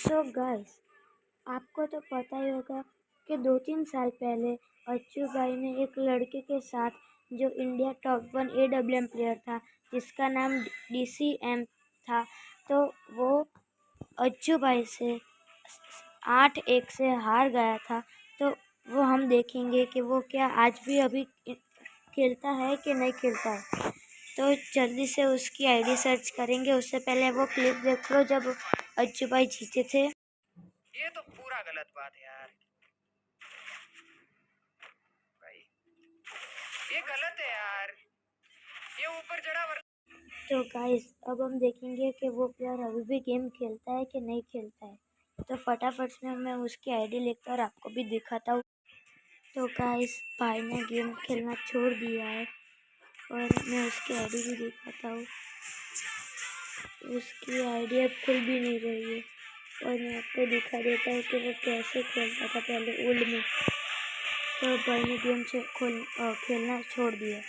So guys, आपको तो पता ही होगा कि 2-3 साल पहले अच्चू भाई ने एक लड़के के साथ जो इंडिया टॉप 1 AWM प्लेयर था जिसका नाम DCM था, तो वो अच्चू भाई से 8-1 से हार गया था। तो वो हम देखेंगे कि वो क्या आज भी अभी खेलता है कि नहीं खेलता है। तो जल्दी से उसकी आईडी सर्च करेंगे। उससे पहले वो क्लिप देख लो जब अच्चू भाई जीते थे। ये तो पूरा गलत बात है यार भाई, ये गलत है यार, ये ऊपर चढ़ा तो गाइस, अब हम देखेंगे कि वो प्लेयर अभी भी गेम खेलता है कि नहीं खेलता है। तो फटाफट से मैं उसकी आईडी लेकर आपको भी दिखाता हूँ। तो गाइस, भाई ने गेम खेलना छोड़ दिया है और मैं उसकी आईडी भी दिखाता हूँ। उसकी आईडी अब खुल भी नहीं रही है और मैं आपको दिखा देता हूँ कि वो कैसे खेलता था पहले ओल्ड में। तो भाई ने गेम खेलना छोड़ दिया।